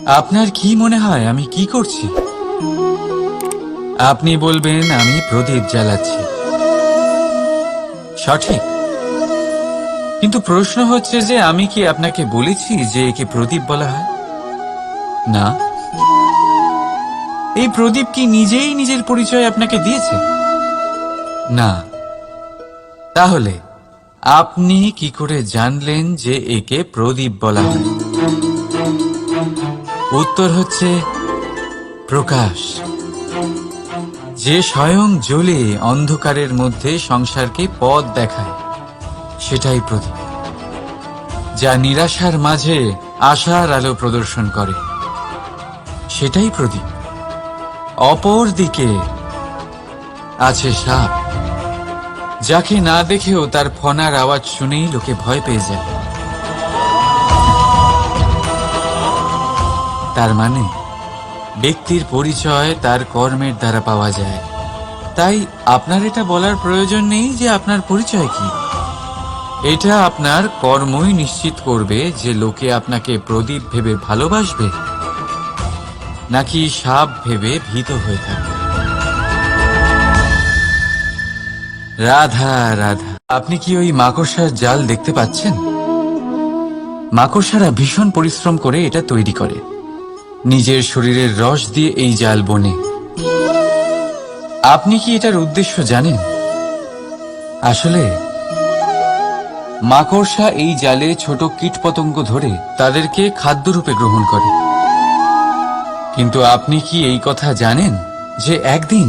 আপনার কি মনে হয় আমি কি করছি? আপনি বলবেন আমি প্রদীপ জ্বালাচ্ছি। সঠিক, কিন্তু প্রশ্ন হচ্ছে যে আমি কি আপনাকে বলেছি যে একে প্রদীপ বলা হয়? না। এই প্রদীপ কি নিজেই নিজের পরিচয় আপনাকে দিয়েছে? না। তাহলে আপনি কি করে জানলেন যে একে প্রদীপ বলা হয়? উত্তর হচ্ছে প্রকাশ। যে স্বয়ং জ্বলে অন্ধকারের মধ্যে সংসারকে পথ দেখায়, সেটাই প্রদীপ। যা নিরাশার মাঝে আশার আলো প্রদর্শন করে, সেটাই প্রদীপ। অপর দিকে আছে সাপ, যাকে না দেখেও তার ফনার আওয়াজ শুনেই লোকে ভয় পেয়ে যায়। তার মানে ব্যক্তির পরিচয় তার কর্মের দ্বারা পাওয়া যায়। তাই আপনার এটা বলার প্রয়োজন নেই যে আপনার পরিচয় কি। এটা আপনার কর্মই নিশ্চিত করবে যে লোকে আপনাকে প্রদীপ ভেবে ভালোবাসবে নাকি সাপ ভেবে ভীত হয়ে থাকবে। রাধা রাধা। আপনি কি ওই মাকড়সার জাল দেখতে পাচ্ছেন? মাকড়সারা ভীষণ পরিশ্রম করে এটা তৈরি করে। নিজের শরীরের রস দিয়ে এই জাল বনে। আপনি কি এটার উদ্দেশ্য জানেন? আসলে মাকড়সা এই জালে ছোট কীটপতঙ্গ ধরে তাদেরকে খাদ্যরূপে গ্রহণ করে। কিন্তু আপনি কি এই কথা জানেন যে একদিন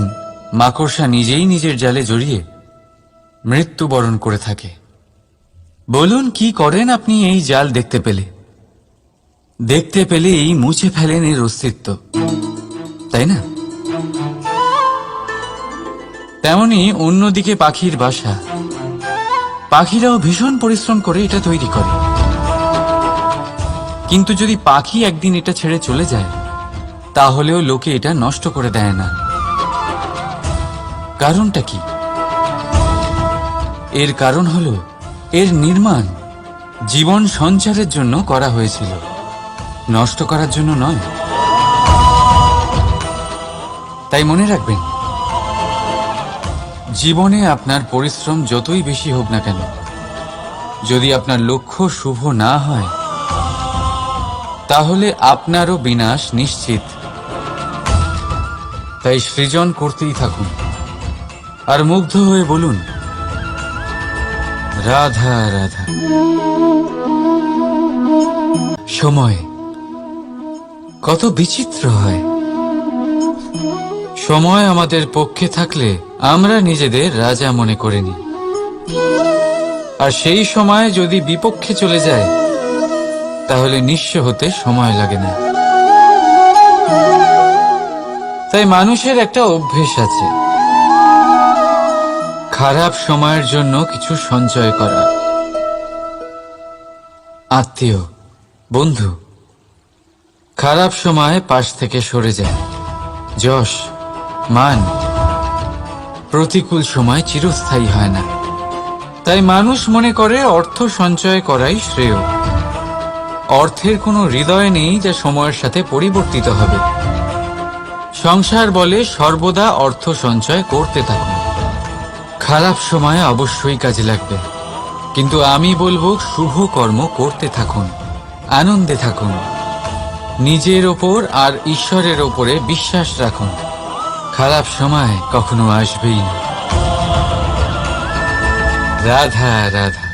মাকড়সা নিজেই নিজের জালে জড়িয়ে মৃত্যুবরণ করে থাকে? বলুন কি করেন আপনি এই জাল দেখতে পেলে? দেখতে পেলেই মুছে ফেলেন এর অস্তিত্ব, তাই না? তেমনি অন্যদিকে পাখির বাসা। পাখিরাও ভীষণ পরিশ্রম করে এটা তৈরি করে। কিন্তু যদি পাখি একদিন এটা ছেড়ে চলে যায়, তাহলেও লোকে এটা নষ্ট করে দেয় না। কারণটা কি? এর কারণ হলো এর নির্মাণ জীবন সঞ্চারের জন্য করা হয়েছিল, নষ্ট করার জন্য নয়। তাই মনে রাখবেন, জীবনে আপনার পরিশ্রম যতই বেশি হোক না কেন, যদি আপনার লক্ষ্য শুভ না হয়, তাহলে আপনারও বিনাশ নিশ্চিত। তাই সৃজন করতেই থাকুন আর মুগ্ধ হয়ে বলুন রাধা রাধা। সময় কত বিচিত্র হয়। সময় আমাদের পক্ষে থাকলে আমরা নিজেদের রাজা মনে করে নিই, আর সেই সময় যদি বিপক্ষে চলে যায়, তাহলে নিঃস্ব হতে সময় লাগে না। তাই মানুষের একটা অভ্যেস আছে, খারাপ সময়ের জন্য কিছু সঞ্চয় করা। আত্মীয়, বন্ধু খারাপ সময় পাশ থেকে সরে যায়। যশ, মান প্রতিকূল সময় চিরস্থায়ী হয় না। তাই মানুষ মনে করে অর্থ সঞ্চয় করাই শ্রেয়। অর্থের কোনো হৃদয় নেই যা সময়ের সাথে পরিবর্তিত হবে। সংসার বলে সর্বদা অর্থ সঞ্চয় করতে থাকুন। খারাপ সময় অবশ্যই কাজে লাগবে, কিন্তু আমি বলবো শুভ কর্ম করতে থাকুন, আনন্দে থাকুন, নিজের ওপর আর ঈশ্বরের ওপরে বিশ্বাস রাখুন। খারাপ সময় কখনো আসবেই না। রাধা রাধা।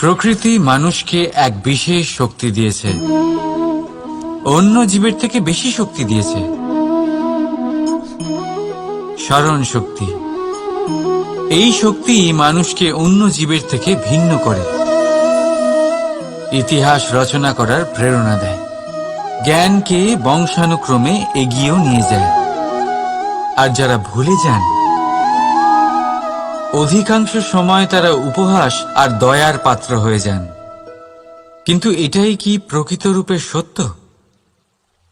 প্রকৃতি মানুষকে এক বিশেষ শক্তি দিয়েছে, অন্য জীবের থেকে বেশি শক্তি দিয়েছে। স্মরণ শক্তি। এই শক্তি মানুষকে অন্য জীবের থেকে ভিন্ন করে, ইতিহাস রচনা করার প্রেরণা দেয়, জ্ঞানকে বংশানুক্রমে এগিয়েও নিয়ে যায়। আর যারা ভুলে যান, অধিকাংশ সময় তারা উপহাস আর দয়ার পাত্র হয়ে যান। কিন্তু এটাই কি প্রকৃত রূপে সত্য?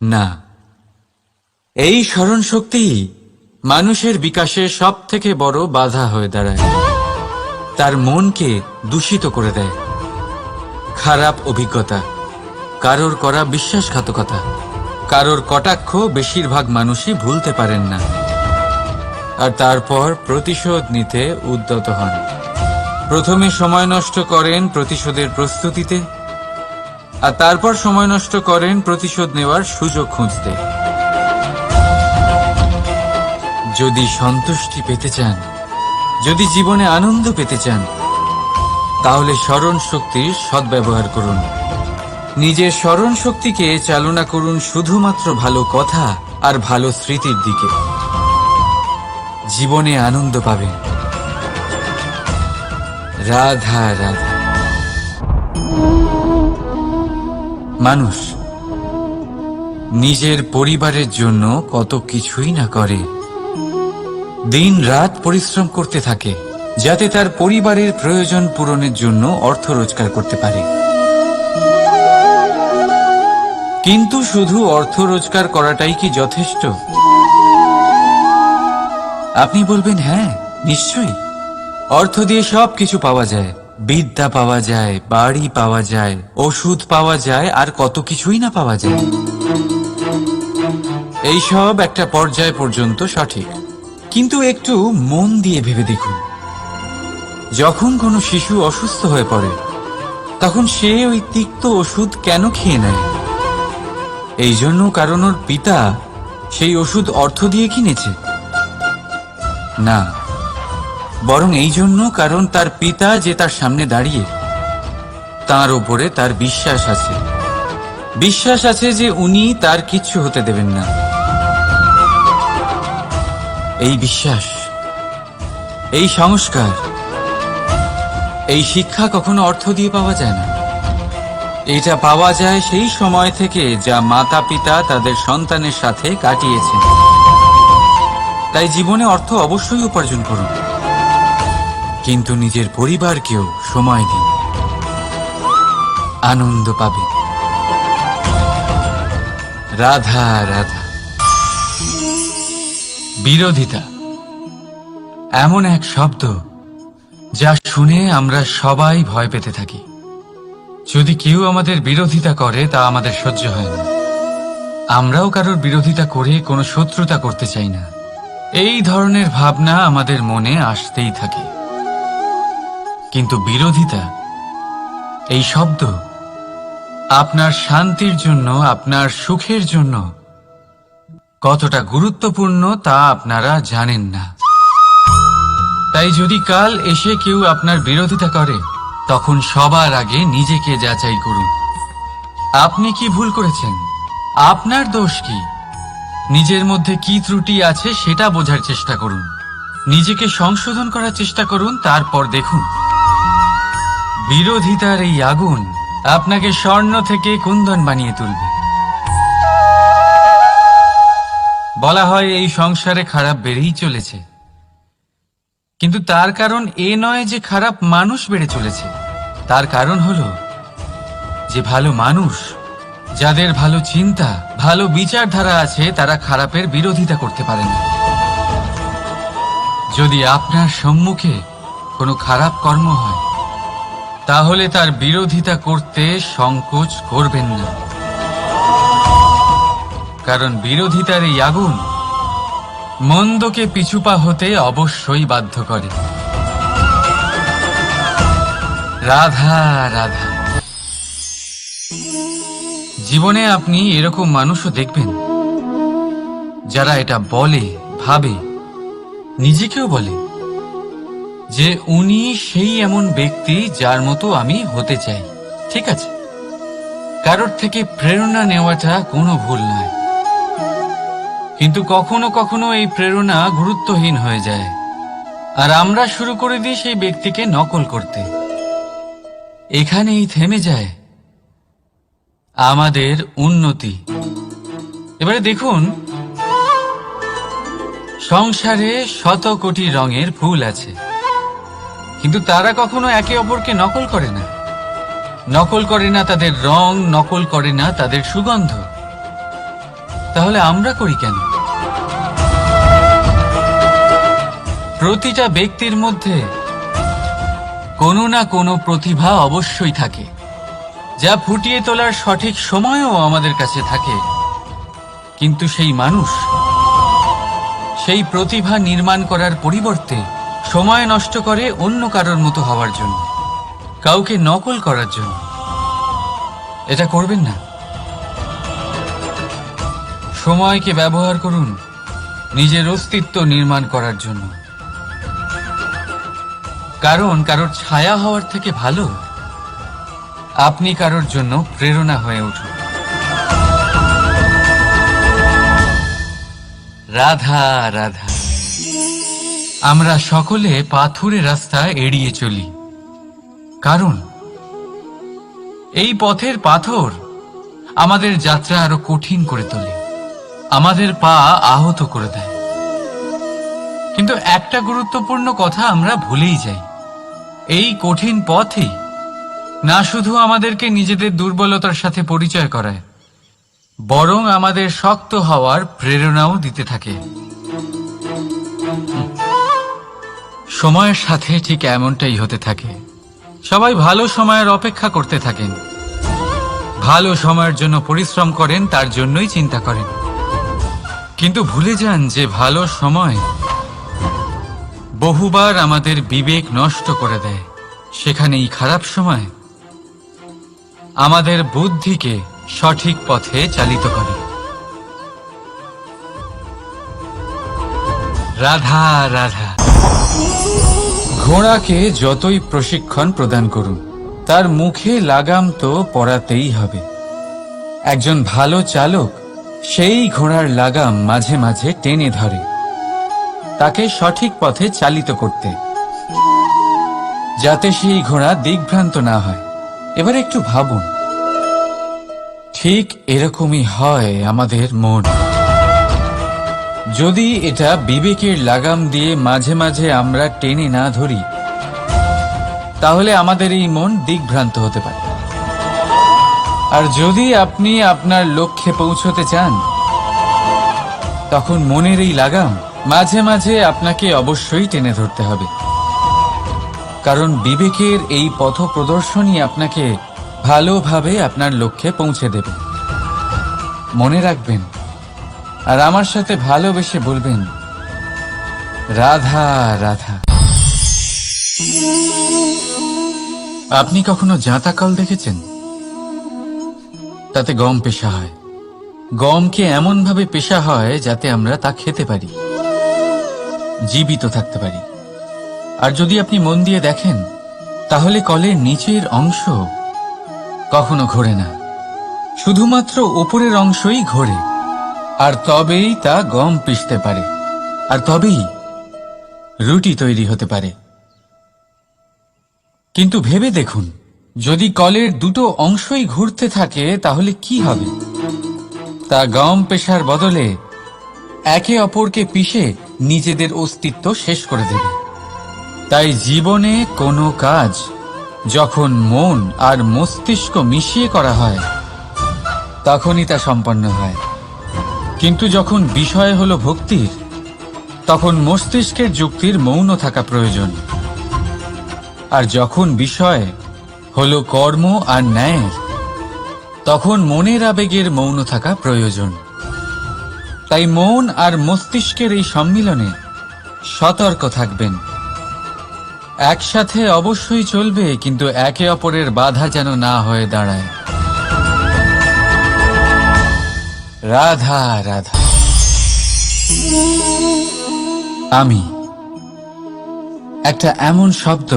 না। এই স্মরণ শক্তি মানুষের বিকাশের সব থেকে বড় বাধা হয়ে দাঁড়ায়, তার মনকে দূষিত করে দেয়। খারাপ অভিজ্ঞতা, কারোর করা বিশ্বাসঘাতকতা, কারোর কটাক্ষ বেশিরভাগ মানুষই ভুলতে পারেন না, আর তারপর প্রতিশোধ নিতে উদ্যত হন। প্রথমে সময় নষ্ট করেন প্রতিশোধের প্রস্তুতিতে, আর তারপর সময় নষ্ট করেন প্রতিশোধ নেওয়ার সুযোগ খুঁজতে। যদি সন্তুষ্টি পেতে চান, যদি জীবনে আনন্দ পেতে চান, তাহলে স্মরণ শক্তির সদ্ব্যবহার করুন। নিজের স্মরণ শক্তিকে চালনা করুন শুধুমাত্র ভালো কথা আর ভালো স্মৃতির দিকে। জীবনে আনন্দ পাবেন। রাধা রাধা। মানুষ নিজের পরিবারের জন্য কত কিছুই না করে, দিন রাত পরিশ্রম করতে থাকে যাতে তার পরিবারের প্রয়োজন পূরণের জন্য অর্থ রোজগার করতে পারে। কিন্তু শুধু অর্থ রোজগার করাটাই কি যথেষ্ট? আপনি বলবেন, হ্যাঁ নিশ্চয়ই, অর্থ দিয়ে সব কিছু পাওয়া যায়, বিদ্যা পাওয়া যায়, বাড়ি পাওয়া যায়, ওষুধ পাওয়া যায়, আর কত কিছুই না পাওয়া যায়। এই সব একটা পর্যায় পর্যন্ত সঠিক, কিন্তু একটু মন দিয়ে ভেবে দেখুন, যখন কোনো শিশু অসুস্থ হয়ে পড়ে তখন সে ওই তিক্ত ওষুধ কেন খেয়ে নেয়? এই জন্য কারণ ওর পিতা সেই ওষুধ অর্থ দিয়ে কিনেছে? না, বরং এই জন্য কারণ তার পিতা যে তার সামনে দাঁড়িয়ে, তার উপরে তার বিশ্বাস আছে। বিশ্বাস আছে যে উনি তার কিচ্ছু হতে দেবেন না। এই বিশ্বাস, এই সংস্কার, এই শিক্ষা কখনো অর্থ দিয়ে পাওয়া যায় না। এটা পাওয়া যায় সেই সময় থেকে যা মাতা পিতা তাদের সন্তানের সাথে কাটিয়েছেন। তাই জীবনে অর্থ অবশ্যই উপার্জন করুন, কিন্তু নিজের পরিবারকেও সময় দিন, আনন্দ পাবেন। রাধা রাধা। বিরোধিতা এমন এক শব্দ যা শুনে আমরা সবাই ভয় পেতে থাকি। যদি কেউ আমাদের বিরোধিতা করে তা আমাদের সহ্য হয় না। আমরাও কারোর বিরোধিতা করে কোনো শত্রুতা করতে চাই না। এই ধরনের ভাবনা আমাদের মনে আসতেই থাকে। কিন্তু বিরোধিতা, এই শব্দ আপনার শান্তির জন্য, আপনার সুখের জন্য কতটা গুরুত্বপূর্ণ তা আপনারা জানেন না। তাই যদি কাল এসে কেউ আপনার বিরোধিতা করে, তখন সবার আগে নিজেকে যাচাই করুন। আপনি কি ভুল করেছেন? আপনার দোষ কি? নিজের মধ্যে কি ত্রুটি আছে সেটা বোঝার চেষ্টা করুন, নিজেকে সংশোধন করার চেষ্টা করুন, তারপর দেখুন বিরোধিতার এই আগুন আপনাকে স্বর্ণ থেকে কুন্দন বানিয়ে তুলবে। বলা হয় এই সংসারে খারাপ বেড়েই চলেছে, কিন্তু তার কারণ এ নয় যে খারাপ মানুষ বেড়ে চলেছে। তার কারণ হলো যে ভালো মানুষ, যাদের ভালো চিন্তা, ভালো বিচারধারা আছে, তারা খারাপের বিরোধিতা করতে পারে না। যদি আপনার সম্মুখে কোনো খারাপ কর্ম হয়, তাহলে তার বিরোধিতা করতে সংকোচ করবেন না, কারণ বিরোধিতার এই আগুন মন্দকে পিছুপা হতে অবশ্যই বাধ্য করে। রাধা রাধা। জীবনে আপনি এরকম মানুষও দেখবেন যারা এটা বলে, ভাবে, নিজেকেও বলে যে উনি সেই এমন ব্যক্তি যার মতো আমি হতে চাই। ঠিক আছে, কারোর থেকে প্রেরণা নেওয়াটা কোনো ভুল নয়, কিন্তু কখনো কখনো এই প্রেরণা গুরুত্বহীন হয়ে যায়, আর আমরা শুরু করে দিই সেই ব্যক্তিকে নকল করতে। এখানেই থেমে যায় আমাদের উন্নতি। এবারে দেখুন, সংসারে শত কোটি রঙের ফুল আছে, কিন্তু তারা কখনো একে অপরকে নকল করে না। নকল করে না তাদের রং, নকল করে না তাদের সুগন্ধ। তাহলে আমরা করি কেন? প্রতিটা ব্যক্তির মধ্যে কোনো না কোনো প্রতিভা অবশ্যই থাকে, যা ফুটিয়ে তোলার সঠিক সময়ও আমাদের কাছে থাকে, কিন্তু সেই মানুষ সেই প্রতিভা নির্মাণ করার পরিবর্তে সময় নষ্ট করে অন্য কারোর মতো হওয়ার জন্য, কাউকে নকল করার জন্য। এটা করবেন না। সময়কে ব্যবহার করুন নিজের অস্তিত্ব নির্মাণ করার জন্য, কারণ কারোর ছায়া হওয়ার থেকে ভালো আপনি কারোর জন্য প্রেরণা হয়ে উঠুন। রাধা রাধা। আমরা সকলে পাথুরে রাস্তা এড়িয়ে চলি, কারণ এই পথের পাথর আমাদের যাত্রা আরো কঠিন করে তোলে, আমাদের পা আহত করে দেয়। কিন্তু একটা গুরুত্বপূর্ণ কথা আমরা ভুলেই যাই, এই কঠিন পথই না শুধু আমাদেরকে নিজেদের দুর্বলতার সাথে পরিচয় করায়, বরং আমাদের শক্ত হওয়ার প্রেরণাও দিতে থাকে। সময়ের সাথে ঠিক এমনটাই হতে থাকে। সবাই ভালো সময়ের অপেক্ষা করতে থাকেন, ভালো সময়ের জন্য পরিশ্রম করেন, তার জন্যই চিন্তা করেন, কিন্তু ভুলে যান যে ভালো সময় বহুবার আমাদের বিবেক নষ্ট করে দেয়। সেখানেই খারাপ সময় আমাদের বুদ্ধিকে সঠিক পথে চালিত করে। রাধা রাধা। ঘোড়াকে যতই প্রশিক্ষণ প্রদান করুন, তার মুখে লাগাম তো পরাতেই হবে। একজন ভালো চালক সেই ঘোড়ার লাগাম মাঝে মাঝে টেনে ধরে, তাকে সঠিক পথে চালিত করতে, যাতে সেই ঘোড়া দিগ্ভ্রান্ত না হয়। এবার একটু ভাবুন, ঠিক এরকমই হয় আমাদের মন। যদি এটা বিবেকের লাগাম দিয়ে মাঝে মাঝে আমরা টেনে না ধরি, তাহলে আমাদের এই মন দিগ্ভ্রান্ত হতে পারে। আর যদি আপনি আপনার লক্ষ্যে পৌঁছতে চান, তখন মনের এই লাগাম মাঝে মাঝে আপনাকে অবশ্যই টেনে ধরতে হবে, কারণ বিবেকের এই পথ প্রদর্শনই আপনাকে ভালোভাবে আপনার লক্ষ্যে পৌঁছে দেবে। মনে রাখবেন, আর আমার সাথে ভালোবেসে বলবেন, রাধা রাধা। আপনি কখনো জাঁতা কল দেখেছেন? তাতে গম পেশা হয়। গমকে এমন ভাবে পেশা হয় যাতে আমরা তা খেতে পারি, জীবিত থাকতে পারি। আর যদি আপনি মন দিয়ে দেখেন, তাহলে কলের নিচের অংশ কখনো ঘোরে না, শুধুমাত্র উপরের অংশই ঘোরে। আর তবেই তা গম পিষতে পারে, আর তবেই রুটি তৈরি হতে পারে। কিন্তু ভেবে দেখুন, যদি কলের দুটো অংশই ঘুরতে থাকে, তাহলে কি হবে? তা গম পেশার বদলে একে অপরকে পিষে নিজেদের অস্তিত্ব শেষ করে দেবে। তাই জীবনে কোনো কাজ যখন মন আর মস্তিষ্ক মিশিয়ে করা হয়, তখনই তা সম্পন্ন হয়। কিন্তু যখন বিষয় হলো ভক্তির, তখন মস্তিষ্কের যুক্তির মৌন থাকা প্রয়োজন। আর যখন বিষয় হলো কর্ম আর ন্যায়ের, তখন মনের আবেগের মৌন থাকা প্রয়োজন। তাই মন আর মস্তিষ্কের এই সম্মিলনে সতর্ক থাকবেন। একসাথে অবশ্যই চলবে, কিন্তু একে অপরের বাধা যেন না হয়ে দাঁড়ায়। রাধা রাধা। আমি একটা এমন শব্দ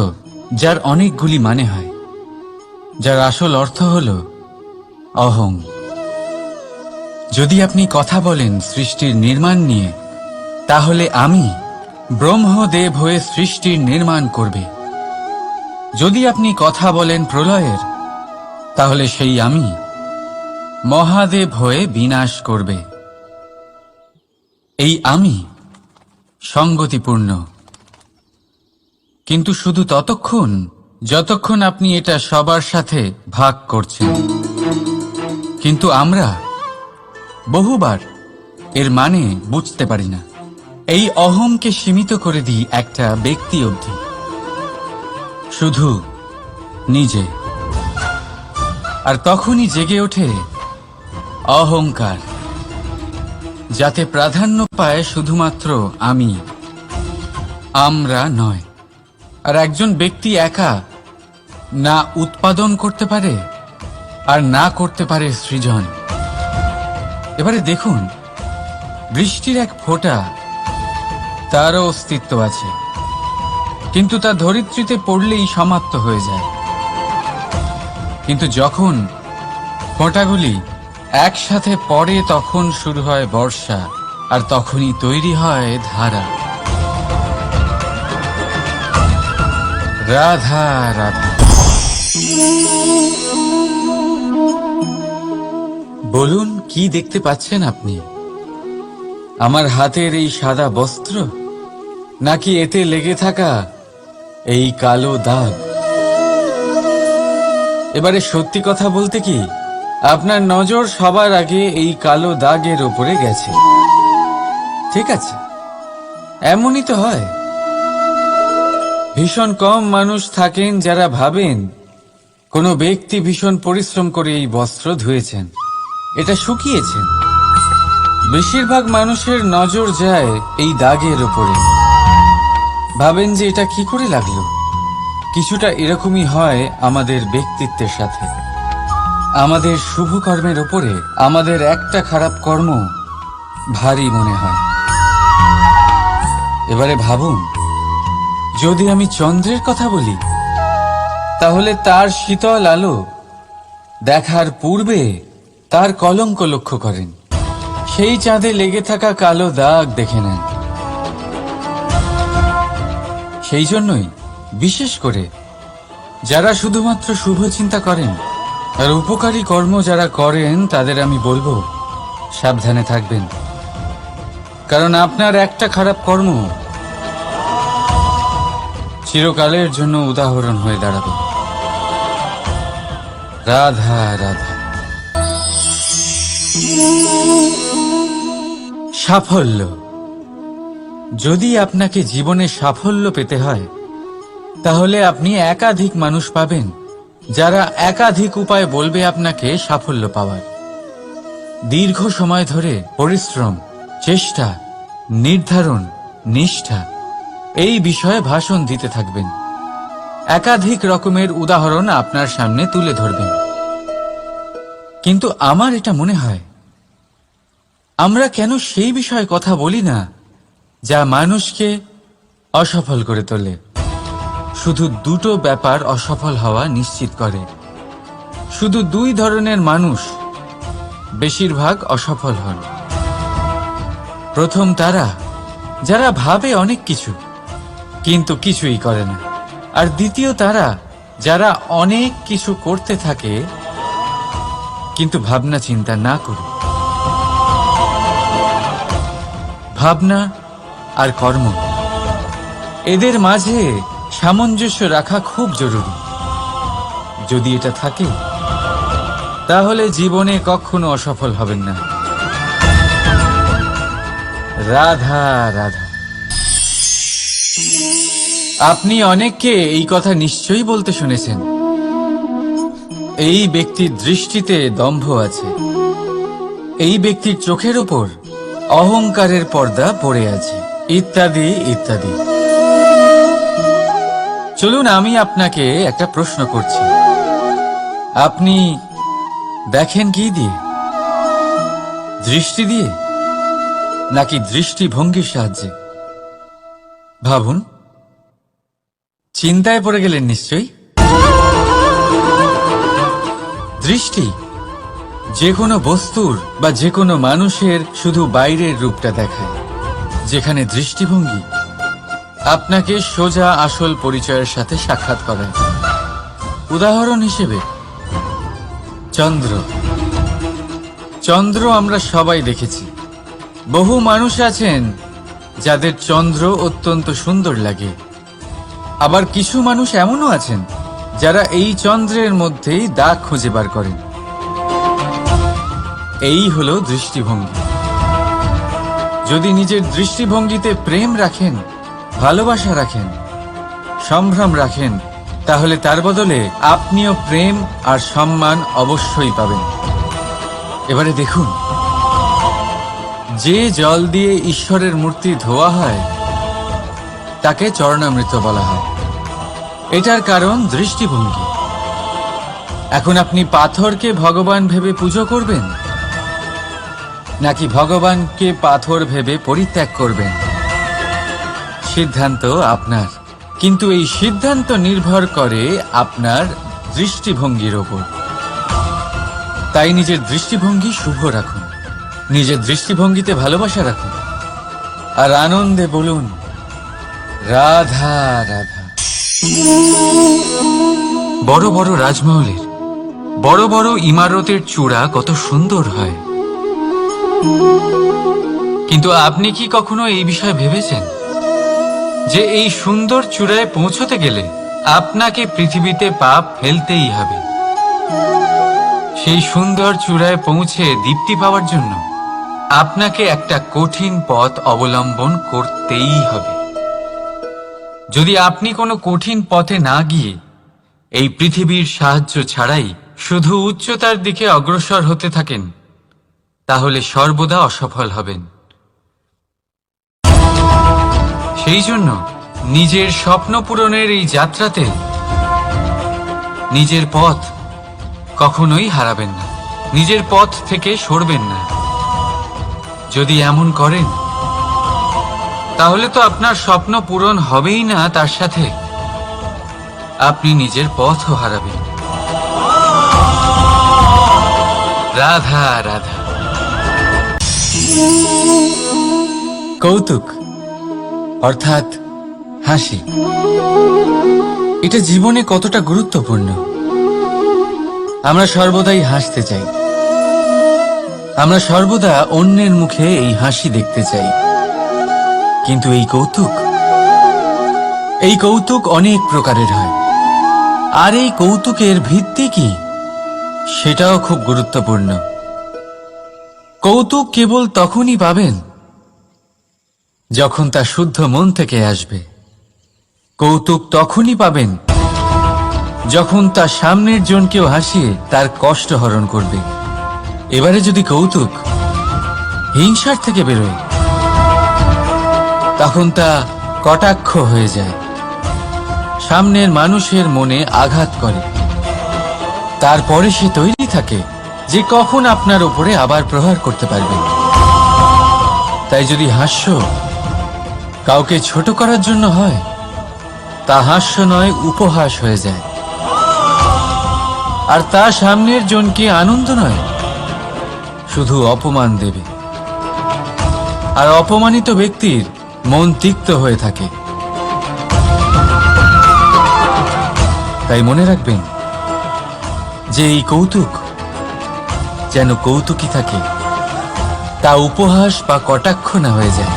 যার অনেকগুলি মানে হয়, যার আসল অর্থ হল অহং। যদি আপনি কথা বলেন সৃষ্টির নির্মাণ নিয়ে, তাহলে আমি ব্রহ্মদেব হয়ে সৃষ্টির নির্মাণ করবে। যদি আপনি কথা বলেন প্রলয়ের, তাহলে সেই আমি মহাদেব হয়ে বিনাশ করবে। এই আমি সঙ্গতিপূর্ণ, কিন্তু শুধু ততক্ষণ যতক্ষণ আপনি এটা সবার সাথে ভাগ করছেন। কিন্তু আমরা বহুবার এর মানে বুঝতে পারি না। এই অহংকে সীমিত করে দিই একটা ব্যক্তি অবধি, শুধু নিজে। আর তখনই জেগে ওঠে অহংকার, যাতে প্রাধান্য পায় শুধুমাত্র আমি, আমরা নয়। আর একজন ব্যক্তি একা না উৎপাদন করতে পারে আর না করতে পারে সৃজন। এবারে দেখুন, বৃষ্টির এক ফোঁটা, তারও অস্তিত্ব আছে, কিন্তু তা ধরিত্রীতে পড়লেই সমাপ্ত হয়ে যায়। কিন্তু যখন ফোঁটাগুলি একসাথে পড়ে তখন শুরু হয় বর্ষা, আর তখনই তৈরি হয় ধারা। রাধা রাধা। বলুন, কি দেখতে পাচ্ছেন আপনি? আমার হাতের এই সাদা বস্ত্র, নাকি এতে লেগে থাকা এই কালো দাগ? এবারে সত্যি কথা বলতে কি, আপনার নজর সবার আগে এই কালো দাগের ওপরে গেছে। ঠিক আছে, এমনই তো হয়। ভীষণ কম মানুষ থাকেন যারা ভাবেন কোনো ব্যক্তি ভীষণ পরিশ্রম করে এই বস্ত্র ধুয়েছেন, এটা শুকিয়েছেন। বেশিরভাগ মানুষের নজর যায় এই দাগের ওপরে, ভাবেন যে এটা কি করে লাগলো। কিছুটা এরকমই হয় আমাদের ব্যক্তিত্বের সাথে। আমাদের শুভ কর্মের ওপরে আমাদের একটা খারাপ কর্ম ভারী মনে হয়। এবারে ভাবুন, যদি আমি চন্দ্রের কথা বলি, তাহলে তার শীতল আলো দেখার পূর্বে তার কলঙ্ক লক্ষ্য করেন, সেই চাঁদে লেগে থাকা কালো দাগ দেখে নেন। সেই জন্যই বিশেষ করে যারা শুধুমাত্র শুভ চিন্তা করেন আর উপকারী কর্ম যারা করেন, তাদের আমি বলবো সাবধানে থাকবেন, কারণ আপনার একটা খারাপ কর্ম চিরকালের জন্য উদাহরণ হয়ে দাঁড়াবে। রাধা রাধা। সাফল্য। যদি আপনাকে জীবনে সাফল্য পেতে হয়, তাহলে আপনি একাধিক মানুষ পাবেন যারা একাধিক উপায় বলবে আপনাকে সাফল্য পাওয়ার। দীর্ঘ সময় ধরে পরিশ্রম, চেষ্টা, নির্ধারণ, নিষ্ঠা এই বিষয়ে ভাষণ দিতে থাকবেন। একাধিক রকমের উদাহরণ আপনার সামনে তুলে ধরবেন। কিন্তু আমার এটা মনে হয়, আমরা কেন সেই বিষয়ে কথা বলি না যা মানুষকে অসফল করে তোলে? শুধু দুটো ব্যাপার অসফল হওয়া নিশ্চিত করে। শুধু দুই ধরনের মানুষ বেশিরভাগ অসফল হন। প্রথম তারা যারা ভাবে অনেক কিছু কিন্তু কিছুই করে না, আর দ্বিতীয় তারা যারা অনেক কিছু করতে থাকে কিন্তু ভাবনা চিন্তা না করে। ভাবনা আর কর্ম, এদের মাঝে সামঞ্জস্য রাখা খুব জরুরি। যদি এটা থাকে, তাহলে জীবনে কখনো অসফল হবেন না। রাধা রাধা। আপনি অনেককে এই কথা নিশ্চয়ই বলতে শুনেছেন, এই ব্যক্তির দৃষ্টিতে দম্ভ আছে, এই ব্যক্তির চোখের ওপর অহংকারের পর্দা পড়ে আছে, ইত্যাদি ইত্যাদি। চলুন, আমি আপনাকে একটা প্রশ্ন করছি। আপনি দেখেন কি দিয়ে? দৃষ্টি দিয়ে নাকি দৃষ্টিভঙ্গির সাহায্যে? ভাবুন। চিন্তায় পড়ে গেলেন নিশ্চয়ই। দৃষ্টি যে কোনো বস্তুর বা যে কোনো মানুষের শুধু বাইরের রূপটা দেখায়, যেখানে দৃষ্টিভঙ্গি আপনাকে সোজা আসল পরিচয়ের সাথে সাক্ষাৎ করায়। উদাহরণ হিসেবে চন্দ্র। চন্দ্র আমরা সবাই দেখেছি। বহু মানুষ আছেন যাদের চন্দ্র অত্যন্ত সুন্দর লাগে, আবার কিছু মানুষ এমনও আছেন যারা এই চন্দ্রের মধ্যেই দাগ খুঁজে বার করেন। এই হলো দৃষ্টিভঙ্গি। যদি নিজের দৃষ্টিভঙ্গিতে প্রেম রাখেন, ভালোবাসা রাখেন, সম্ভ্রম রাখেন, তাহলে তার বদলে আপনিও প্রেম আর সম্মান অবশ্যই পাবেন। এবারে দেখুন, যে জল দিয়ে ঈশ্বরের মূর্তি ধোয়া হয় তাকে চরণামৃত বলা হয়। এটার কারণ দৃষ্টিভঙ্গি। এখন আপনি পাথরকে ভগবান ভেবে পুজো করবেন, নাকি ভগবানকে পাথর ভেবে পরিত্যাগ করবেন? সিদ্ধান্ত আপনার, কিন্তু এই সিদ্ধান্ত নির্ভর করে আপনার দৃষ্টিভঙ্গির ওপর। তাই নিজের দৃষ্টিভঙ্গি শুভ রাখুন, নিজের দৃষ্টিভঙ্গিতে ভালোবাসা রাখুন, আর আনন্দে বলুন রাধা রাধা। বড় বড় রাজমহলের, বড় বড় ইমারতের চূড়া কত সুন্দর হয়, কিন্তু আপনি কি কখনো এই বিষয়ে ভেবেছেন যে এই সুন্দর চূড়ায় পৌঁছতে গেলে আপনাকে পৃথিবীতে পা ফেলতেই হবে? সেই সুন্দর চূড়ায় পৌঁছে দীপ্তি পাওয়ার জন্য আপনাকে একটা কঠিন পথ অবলম্বন করতেই হবে। যদি আপনি কোনো কঠিন পথে না গিয়ে এই পৃথিবীর সাহায্য ছাড়াই শুধু উচ্চতার দিকে অগ্রসর হতে থাকেন, তাহলে সর্বদা অসফল হবেন। সেই জন্য নিজের স্বপ্ন পূরণের এই যাত্রাতে নিজের পথ কখনোই হারাবেন না, নিজের পথ থেকে সরবেন না। যদি এমন করেন তাহলে তো আপনার স্বপ্ন পূরণ হবেই না, তার সাথে আপনি নিজের পথও হারাবেন। রাধা রাধা। কৌতুক অর্থাৎ হাসি, এটা জীবনে কতটা গুরুত্বপূর্ণ। আমরা সর্বদাই হাসতে চাই, আমরা সর্বদা অন্যের মুখে এই হাসি দেখতে চাই। কিন্তু এই কৌতুক অনেক প্রকারের হয়, আর এই কৌতুকের ভিত্তি কি সেটাও খুব গুরুত্বপূর্ণ। কৌতুক কেবল তখনই পাবেন যখন তা শুদ্ধ মন থেকে আসবে। কৌতুক তখনই পাবেন যখন তা সামনের জনকেও হাসিয়ে তার কষ্ট হরণ করবে। এবারে যদি কৌতুক হিংসার থেকে বেরোয়, তখন তা কটাক্ষ হয়ে যায়, সামনের মানুষের মনে আঘাত করে। তারপরে সে তৈরি থাকে যে কখন আপনার উপরে আবার প্রহার করতে পারবে। তাই যদি হাস্য কাউকে ছোট করার জন্য হয়, তা হাস্য নয়, উপহাস হয়ে যায়। আর তা সামনের জনকে আনন্দ নয়, শুধু অপমান দেবে। আর অপমানিত ব্যক্তির মন তিক্ত হয়ে থাকে। তাই মনে রাখবেন যে এই কৌতুক যেন কৌতুকই থাকে, তা উপহাস বা কটাক্ষ না হয়ে যায়।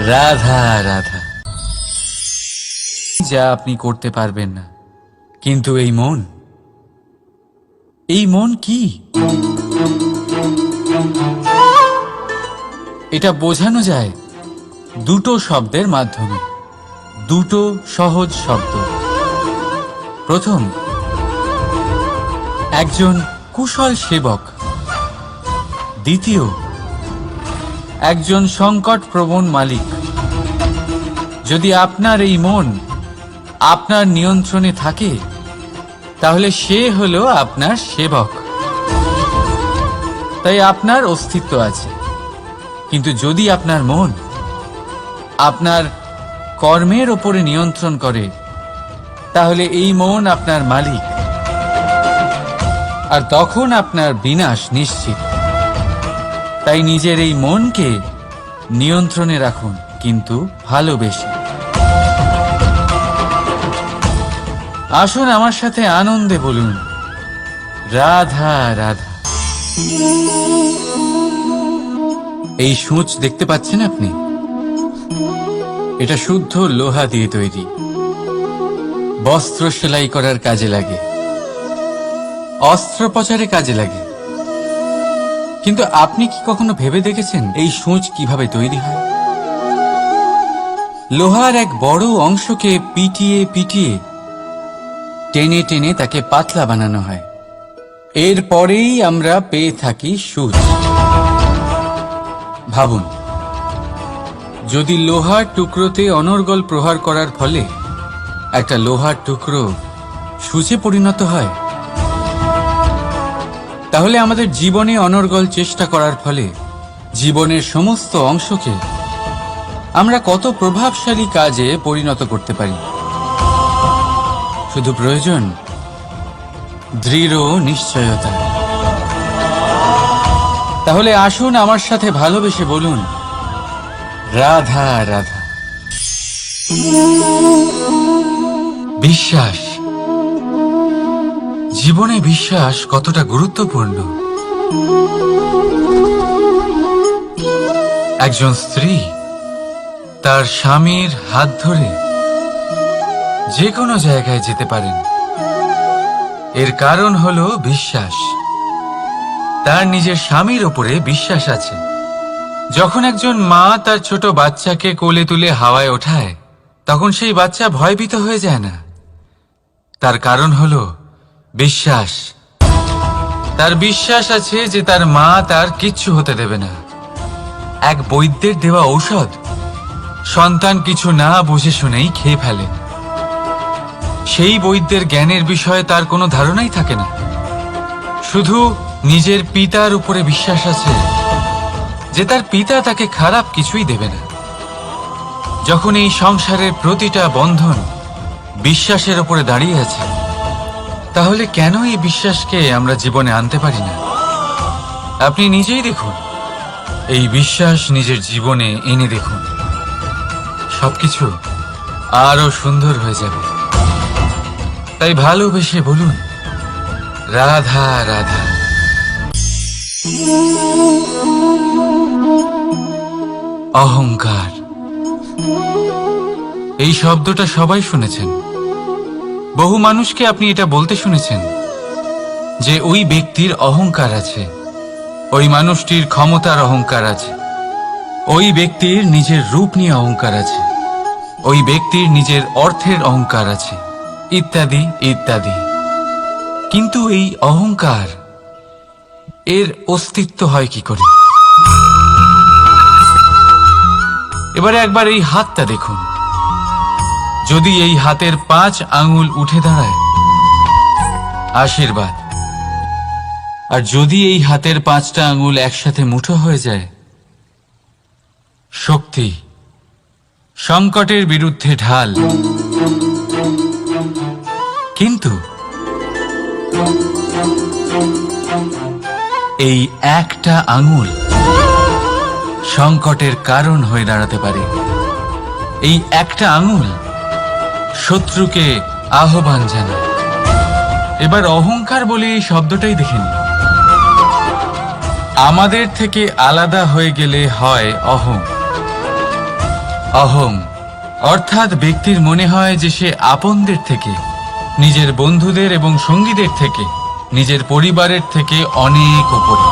রাধা রাধা। যা আপনি করতে পারবেন না, কিন্তু এই মন কি? এটা বোঝানো যায় দুটো শব্দের মাধ্যমে, দুটো সহজ শব্দ। প্রথম, একজন কুশল সেবক। দ্বিতীয়, একজন সংকটপ্রবণ মালিক। যদি আপনার এই মন আপনার নিয়ন্ত্রণে থাকে, তাহলে সে হলো আপনার সেবক। তাই আপনার অস্তিত্ব আছে। কিন্তু যদি আপনার মন আপনার কর্মের ওপরে নিয়ন্ত্রণ করে, তাহলে এই মন আপনার মালিক, আর তখন আপনার বিনাশ নিশ্চিত। তাই নিজের এই মনকে নিয়ন্ত্রণে রাখুন, কিন্তু ভালোবেসে। আসুন আমার সাথে আনন্দে বলুন রাধা রাধা। এই সূঁচ দেখতে পাচ্ছেন আপনি? এটা শুদ্ধ লোহা দিয়ে তৈরি, বস্ত্র সেলাই করার কাজে লাগে, অস্ত্রোপচারে কাজে লাগে। কিন্তু আপনি কি কখনো ভেবে দেখেছেন এই সূঁচ কিভাবে তৈরি হয়? লোহার এক বড় অংশকে পিটিয়ে পিটিয়ে টেনে টেনে তাকে পাতলা বানানো হয়। এরপরেই আমরা পেয়ে থাকি সূচ। ভাবুন, যদি লোহার টুকরোতে অনর্গল প্রহার করার ফলে একটা লোহার টুকরো সূচে পরিণত হয়, তাহলে আমাদের জীবনে অনর্গল চেষ্টা করার ফলে জীবনের সমস্ত অংশকে আমরা কত প্রভাবশালী কাজে পরিণত করতে পারি। শুধু প্রয়োজন দৃঢ় নিশ্চয়তা। তাহলে আসুন আমার সাথে ভালোবেসে বলুন, রাধা রাধা। বিশ্বাস, জীবনে বিশ্বাস কতটা গুরুত্বপূর্ণ। একজন স্ত্রী তার স্বামীর হাত ধরে যে কোনো জায়গায় যেতে পারেন, এর কারণ হলো বিশ্বাস। তার নিজের স্বামীর ওপরে বিশ্বাস আছে। যখন একজন মা তার ছোট বাচ্চাকে কোলে তুলে হাওয়ায় ওঠায়, তখন সেই বাচ্চা ভয়ভীত হয়ে যায় না। তার কারণ হলো বিশ্বাস। তার বিশ্বাস আছে যে তার মা তার কিচ্ছু হতে দেবে না। এক বৈদ্যের দেওয়া ঔষধ সন্তান কিছু না বুঝে শুনেই খেয়ে ফেলে। সেই বৈদ্যের জ্ঞানের বিষয়ে তার কোনো ধারণাই থাকে না। শুধু নিজের পিতার উপরে বিশ্বাস আছে যে তার পিতা তাকে খারাপ কিছুই দেবে না। যখন এই সংসারের প্রতিটা বন্ধন বিশ্বাসের উপরে দাঁড়িয়ে আছে, তাহলে কেন এই বিশ্বাসকে আমরা জীবনে আনতে পারি না? আপনি নিজেই দেখুন, এই বিশ্বাস নিজের জীবনে এনে দেখুন, সবকিছু আরো সুন্দর হয়ে যাবে। তাই ভালোবেসে বলুন, রাধা রাধা। অহংকার, এই শব্দটা সবাই শুনেছেন। বহু মানুষকে আপনি এটা বলতে শুনেছেন যে ওই ব্যক্তির অহংকার আছে, ওই মানুষটির ক্ষমতার অহংকার আছে, ওই ব্যক্তির নিজের রূপ নিয়ে অহংকার আছে, ওই ব্যক্তির নিজের অর্থের অহংকার আছে, ইত্যাদি ইত্যাদি। কিন্তু এই অহংকার, এর অস্তিত্ব হয় কি করে? এবারে একবার এই হাতটা দেখুন। যদি এই হাতের 5 আঙ্গুল উঠে দাঁড়ায়, আশীর্বাদ। আর যদি এই হাতের 5টা আঙ্গুল একসাথে মুঠো হয়ে যায়, শক্তি। সংকটের বিরুদ্ধে ঢাল। কিন্তু এই একটা আঙ্গুল সংকটের কারণ হয়ে দাঁড়াতে পারে। এই একটা আঙ্গুল শত্রুকে আহ্বান জানায়। এবার অহংকার বলে এই শব্দটাই দেখে নিন। আমাদের থেকে আলাদা হয়ে গেলে হয় অহং। অহং অর্থাৎ ব্যক্তির মনে হয় যে সে আপনদের থেকে, নিজের বন্ধুদের এবং সঙ্গীদের থেকে, নিজের পরিবারের থেকে অনেক উপরে,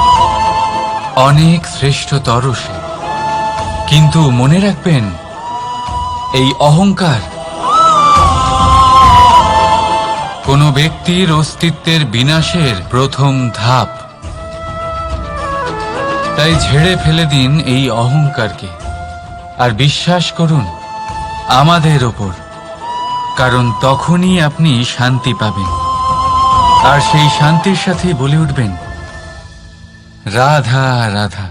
অনেক শ্রেষ্ঠতর সে। কিন্তু মনে রাখবেন, এই অহংকার কোনো ব্যক্তির অস্তিত্বের বিনাশের প্রথম ধাপ। তাই ঝেড়ে ফেলে দিন এই অহংকারকে, আর বিশ্বাস করুন আমাদের ওপর, কারণ তখনই আপনি শান্তি পাবেন। আর সেই শান্তির সাথে বলে উঠবেন, রাধা রাধা।